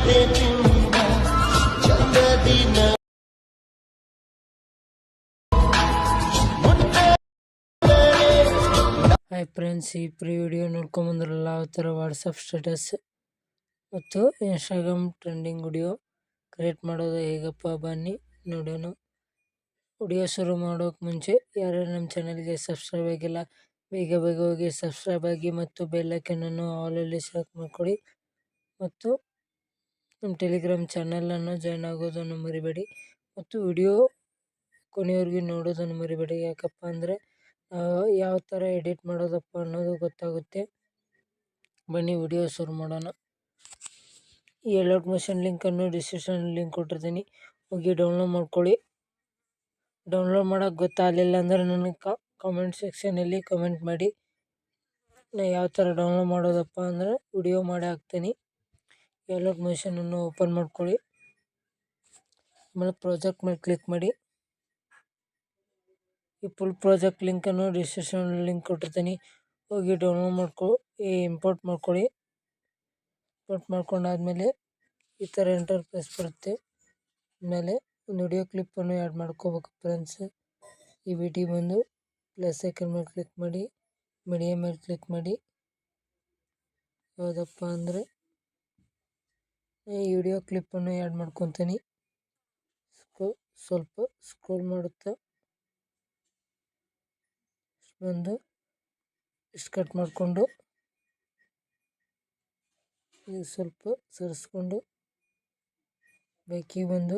Hi friends, ಈ video ನೋಡ್ಕೊಂಬಂದ್ರಲ್ಲ ಯಾವ ಥರ ವಾಟ್ಸಪ್ ಸ್ಟೇಟಸ್ ಮತ್ತು ಇನ್ಸ್ಟಾಗ್ರಾಮ್ ಟ್ರೆಂಡಿಂಗ್ ವಿಡಿಯೋ ಕ್ರಿಯೇಟ್ ಮಾಡೋದು ಹೇಗಪ್ಪ ಬನ್ನಿ ನೋಡೋಣ. ವಿಡಿಯೋ ಶುರು ಮಾಡೋಕೆ ಮುಂಚೆ ಯಾರ್ಯಾರು ನಮ್ಮ ಚಾನಲ್ಗೆ ಸಬ್ಸ್ಕ್ರೈಬ್ ಆಗಿಲ್ಲ ಬೇಗ ಹೋಗಿ ಸಬ್ಸ್ಕ್ರೈಬ್ ಆಗಿ ಮತ್ತು ಬೆಲ್ ಐಕನನ್ನು ಆಲಲ್ಲಿ ಸೆಲೆಕ್ಟ್ ಮಾಡ್ಕೊಳ್ಳಿ ಮತ್ತು ನಮ್ಮ ಟೆಲಿಗ್ರಾಮ್ ಚಾನಲನ್ನು ಜಾಯ್ನ್ ಆಗೋದನ್ನು ಮರಿಬೇಡಿ ಮತ್ತು ವಿಡಿಯೋ ಕೊನೆಯವರೆಗೂ ನೋಡೋದನ್ನು ಮರಿಬೇಡಿ. ಯಾಕಪ್ಪ ಅಂದರೆ ಯಾವ ಥರ ಎಡಿಟ್ ಮಾಡೋದಪ್ಪ ಅನ್ನೋದು ಗೊತ್ತಾಗುತ್ತೆ. ಬನ್ನಿ ವಿಡಿಯೋ ಶುರು ಮಾಡೋಣ. ಈ ಅಲರ್ಟ್ ಮೋಷನ್ ಲಿಂಕನ್ನು ಡಿಸ್ಕ್ರಿಪ್ಷನ್ ಲಿಂಕ್ ಕೊಟ್ಟಿರ್ತೀನಿ, ಹೋಗಿ ಡೌನ್ಲೋಡ್ ಮಾಡ್ಕೊಳ್ಳಿ. ಡೌನ್ಲೋಡ್ ಮಾಡೋಕ್ಕೆ ಗೊತ್ತಾಗಲಿಲ್ಲ ಅಂದರೆ ನನಗೆ ಕಾಮೆಂಟ್ ಸೆಕ್ಷನಲ್ಲಿ ಕಮೆಂಟ್ ಮಾಡಿ. ನಾ ಯಾವ ಥರ ಡೌನ್ಲೋಡ್ ಮಾಡೋದಪ್ಪ ಅಂದರೆ ವಿಡಿಯೋ ಮಾಡಿ ಹಾಕ್ತೀನಿ. ಈ ಅಲರ್ಟ್ ಮೋಷನನ್ನು ಓಪನ್ ಮಾಡ್ಕೊಳ್ಳಿ. ಆಮೇಲೆ ಪ್ರಾಜೆಕ್ಟ್ ಮೇಲೆ ಕ್ಲಿಕ್ ಮಾಡಿ. ಈ ಫುಲ್ ಪ್ರಾಜೆಕ್ಟ್ ಲಿಂಕನ್ನು ಡಿಸ್ಕ್ರಿಪ್ಷನ್ ಲಿಂಕ್ ಕೊಟ್ಟಿರ್ತೀನಿ, ಹೋಗಿ ಡೌನ್ಲೋಡ್ ಇಂಪೋರ್ಟ್ ಮಾಡ್ಕೊಳ್ಳಿ. ಇಂಪೋರ್ಟ್ ಮಾಡ್ಕೊಂಡಾದ್ಮೇಲೆ ಈ ಥರ ಇಂಟರ್ಫೇಸ್ ಬರುತ್ತೆ. ಆಮೇಲೆ ಒಂದು ವಿಡಿಯೋ ಕ್ಲಿಪ್ಪನ್ನು ಆ್ಯಡ್ ಮಾಡ್ಕೋಬೇಕು ಫ್ರೆಂಡ್ಸ್. ಈ ವಿಡಿಯೋ ಬಂದು ಪ್ಲಸ್ ಐಕನ್ ಮೇಲೆ ಕ್ಲಿಕ್ ಮಾಡಿ, ಮೀಡಿಯಾ ಮೇಲೆ ಕ್ಲಿಕ್ ಮಾಡಿ. ಯಾವುದಪ್ಪ ಅಂದರೆ ಈ ವಿಡಿಯೋ ಕ್ಲಿಪ್ಪನ್ನು ಆ್ಯಡ್ ಮಾಡ್ಕೊತೀನಿ. ಸ್ವಲ್ಪ ಸ್ಕ್ರೋಲ್ ಮಾಡುತ್ತಾ ಬಂದು ಇಷ್ಟು ಕಟ್ ಮಾಡಿಕೊಂಡು ಇದು ಸ್ವಲ್ಪ ಸರಿಸ್ಕೊಂಡು ಬೇಕಿಗೆ ಬಂದು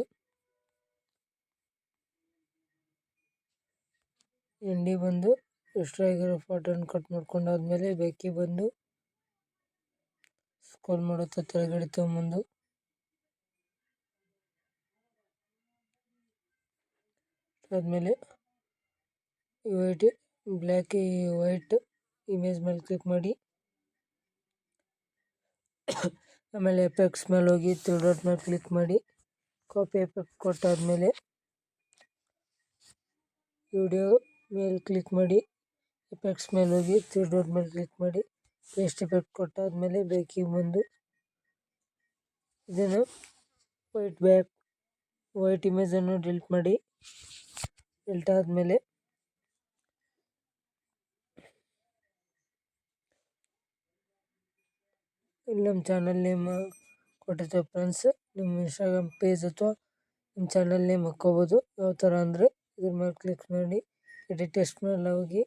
ಎಂಡಿ ಬಂದು ಎಕ್ಸ್ಟ್ರಾ ಆಗಿರೋ ಫೋಟೋನ ಕಟ್ ಮಾಡ್ಕೊಂಡಾದ್ಮೇಲೆ ಬೇಕಿಗೆ ಬಂದು ಸ್ಕ್ರೋಲ್ ಮಾಡುತ್ತಾ ಕೆಳಗಡೆ ತೊಗೊಂಬಂದು ಆದಮೇಲೆ ವೈಟ್ ಇಮೇಜ್ ಮೇಲೆ ಕ್ಲಿಕ್ ಮಾಡಿ. ಆಮೇಲೆ ಎಫೆಕ್ಟ್ಸ್ ಮೇಲೆ ಹೋಗಿ 3 ಡಾಟ್ ಮೇಲೆ ಕ್ಲಿಕ್ ಮಾಡಿ. ಕಾಪಿ ಎಫೆಕ್ಟ್ ಕೊಟ್ಟಾದಮೇಲೆ ವಿಡಿಯೋ ಮೇಲೆ ಕ್ಲಿಕ್ ಮಾಡಿ. ಎಫೆಕ್ಟ್ಸ್ ಮೇಲೆ ಹೋಗಿ 3 ಡಾಟ್ ಮೇಲೆ ಕ್ಲಿಕ್ ಮಾಡಿ. ಪೇಸ್ಟ್ ಎಫೆಕ್ಟ್ ಕೊಟ್ಟಾದಮೇಲೆ ಬೇಕಿಗೆ ಬಂದು ಇದನ್ನು ವೈಟ್ ಇಮೇಜನ್ನು ಡಿಲೀಟ್ ಮಾಡಿ. ಡಿಲೀಟ್ ಆದಮೇಲೆ ಇಲ್ಲಿ ನಮ್ಮ ಚಾನಲ್ ನೇಮ್ ಕೊಟ್ಟಿರ್ತೇವೆ ಫ್ರೆಂಡ್ಸ್. ನಿಮ್ಮ ಇನ್ಸ್ಟಾಗ್ರಾಮ್ ಪೇಜ್ ಅಥವಾ ನಿಮ್ಮ ಚಾನಲ್ ನೇಮ್ ಹಾಕ್ಕೋಬೋದು. ಯಾವ ಥರ ಅಂದರೆ ಇದ್ರ ಮೇಲೆ ಕ್ಲಿಕ್ ಮಾಡಿ ಎಡಿಟ್ ಟೆಕ್ಸ್ಟ್ ಮೇಲೆ ಹೋಗಿ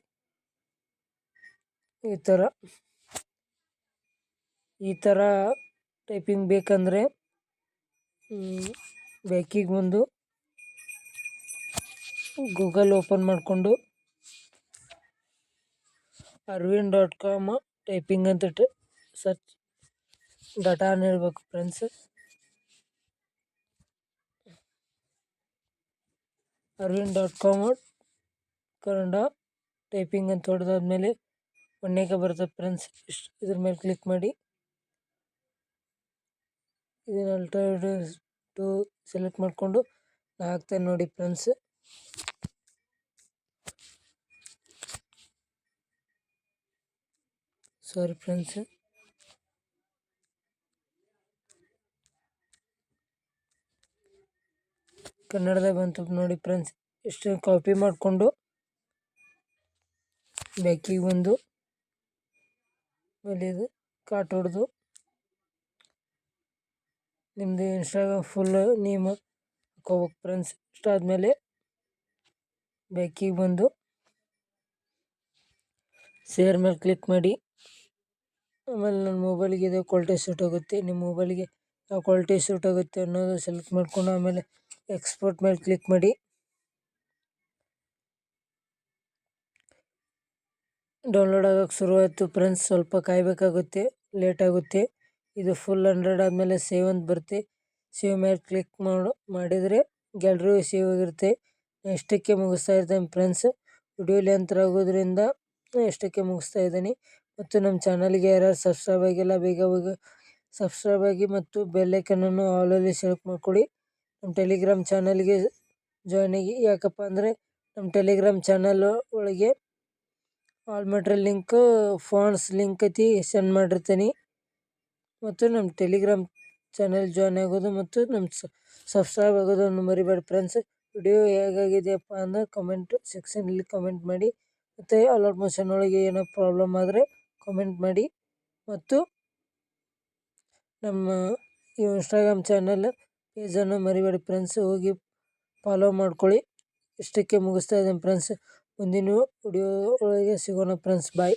ಈ ಥರ ಟೈಪಿಂಗ್ ಬೇಕಂದರೆ ಬೇಕಿಗೆ ಬಂದು ಗೂಗಲ್ ಓಪನ್ ಮಾಡಿಕೊಂಡು arvind.com ಟೈಪಿಂಗ್ ಅಂತ ಸರ್ಚ್ ಡಾಟಾ ಇರಬೇಕು ಫ್ರೆಂಡ್ಸ್. arvind.com ಕನ್ನಡ ಟೈಪಿಂಗ್ ಅಂತ ಹೊಡೆದಾದ್ಮೇಲೆ ಒನ್ನೇಗೆ ಬರುತ್ತೆ ಫ್ರೆಂಡ್ಸ್. ಇದ್ರ ಮೇಲೆ ಕ್ಲಿಕ್ ಮಾಡಿ ಇದನ್ನು ಅಲ್ಟರ್ನೇಟಿವ್ ಸೆಲೆಕ್ಟ್ ಮಾಡಿಕೊಂಡು ಹಾಕ್ತೇನೆ ನೋಡಿ ಫ್ರೆಂಡ್ಸ್. ಸಾರಿ ಫ್ರೆಂಡ್ಸ್, ಕನ್ನಡದಾಗ ಬಂತು ನೋಡಿ ಫ್ರೆಂಡ್ಸ್. ಇಷ್ಟು ಕಾಪಿ ಮಾಡಿಕೊಂಡು ಬೇಕಿಗೆ ಬಂದು ಮೇಲೆ ಇದು ಕಾಟ್ ಹೊಡೆದು ನಿಮ್ಮದು ಇನ್ಸ್ಟಾಗ್ರಾಮ್ ಫುಲ್ ನೇಮ್ ಹಾಕೋಬೇಕು ಫ್ರೆಂಡ್ಸ್. ಇಷ್ಟಾದಮೇಲೆ ಬೇಕಿಗೆ ಬಂದು ಶೇರ್ ಮೇಲೆ ಕ್ಲಿಕ್ ಮಾಡಿ. ಆಮೇಲೆ ನನ್ನ ಮೊಬೈಲಿಗೆ ಇದು ಕ್ವಾಲಿಟಿ ಸೂಟ್ ಆಗುತ್ತೆ, ನಿಮ್ಮ ಮೊಬೈಲಿಗೆ ಯಾವ ಕ್ವಾಲಿಟಿ ಸೂಟ್ ಆಗುತ್ತೆ ಅನ್ನೋದು ಸೆಲೆಕ್ಟ್ ಮಾಡಿಕೊಂಡು ಆಮೇಲೆ ಎಕ್ಸ್ಪೋರ್ಟ್ ಮೇಲೆ ಕ್ಲಿಕ್ ಮಾಡಿ. ಡೌನ್ಲೋಡ್ ಆಗೋಕ್ಕೆ ಶುರುವಾಯಿತು ಫ್ರೆಂಡ್ಸ್. ಸ್ವಲ್ಪ ಕಾಯಬೇಕಾಗುತ್ತೆ, ಲೇಟ್ ಆಗುತ್ತೆ. ಇದು ಫುಲ್ 100 ಆದಮೇಲೆ ಸೇವ್ ಅಂತ ಬರುತ್ತೆ. ಸೇವ್ ಮೇಲೆ ಕ್ಲಿಕ್ ಮಾಡಿದರೆ ಗ್ಯಾಲರಿ ಸೇವ್ ಆಗಿರುತ್ತೆ. ಇಷ್ಟಕ್ಕೆ ಮುಗಿಸ್ತಾ ಇರ್ತೇನೆ ಫ್ರೆಂಡ್ಸ್. ವಿಡಿಯೋ ಲೆಂತ್ ಆಗೋದ್ರಿಂದ ಇಷ್ಟಕ್ಕೆ ಮುಗಿಸ್ತಾ ಇದ್ದೀನಿ. ಮತ್ತು ನಮ್ಮ ಚಾನಲ್ಗೆ ಯಾರು ಸಬ್ಸ್ಕ್ರೈಬ್ ಆಗಿಲ್ಲ ಬೇಗ ಸಬ್ಸ್ಕ್ರೈಬ್ ಆಗಿ ಮತ್ತು ಬೆಲ್ಲೈಕನನ್ನು ಆಲಲ್ಲಿ ಸೆಲೆಕ್ಟ್ ಮಾಡ್ಕೊಳ್ಳಿ. ನಮ್ಮ ಟೆಲಿಗ್ರಾಮ್ ಚಾನಲ್ಗೆ ಜಾಯ್ನ್ ಆಗಿ. ಯಾಕಪ್ಪ ಅಂದರೆ ನಮ್ಮ ಟೆಲಿಗ್ರಾಮ್ ಚಾನಲ್ ಒಳಗೆ all material link fonts link ಐತಿ, ಸೆಂಡ್ ಮಾಡಿರ್ತೀನಿ. ಮತ್ತು ನಮ್ಮ ಟೆಲಿಗ್ರಾಮ್ ಚಾನಲ್ ಜಾಯ್ನ್ ಆಗೋದು ಮತ್ತು ನಮ್ಮ ಸಬ್ಸ್ಕ್ರೈಬ್ ಆಗೋದನ್ನು ಮರಿಬೇಡಿ ಫ್ರೆಂಡ್ಸ್. ವಿಡಿಯೋ ಹೇಗಾಗಿದೆಯಪ್ಪ ಅಂದ್ರೆ ಕಮೆಂಟ್ ಸೆಕ್ಷನಲ್ಲಿ ಕಮೆಂಟ್ ಮಾಡಿ. ಮತ್ತು ಅಲರ್ಟ್ ಮೋಷನ್ ಒಳಗೆ ಏನೋ ಪ್ರಾಬ್ಲಮ್ ಆದರೆ ಕಮೆಂಟ್ ಮಾಡಿ. ಮತ್ತು ನಮ್ಮ ಈ ಇನ್ಸ್ಟಾಗ್ರಾಮ್ ಚಾನಲ್ ಪೇಜನ್ನು ಮರಿಬೇಡಿ ಫ್ರೆಂಡ್ಸ್, ಹೋಗಿ ಫಾಲೋ ಮಾಡ್ಕೊಳ್ಳಿ. ಇಷ್ಟಕ್ಕೆ ಮುಗಿಸ್ತಾ ಇದ್ದೀನಿ ಫ್ರೆಂಡ್ಸ್. ಮುಂದಿನ ವಿಡಿಯೋ ಒಳಗೆ ಸಿಗೋಣ ಫ್ರೆಂಡ್ಸ್. ಬಾಯ್.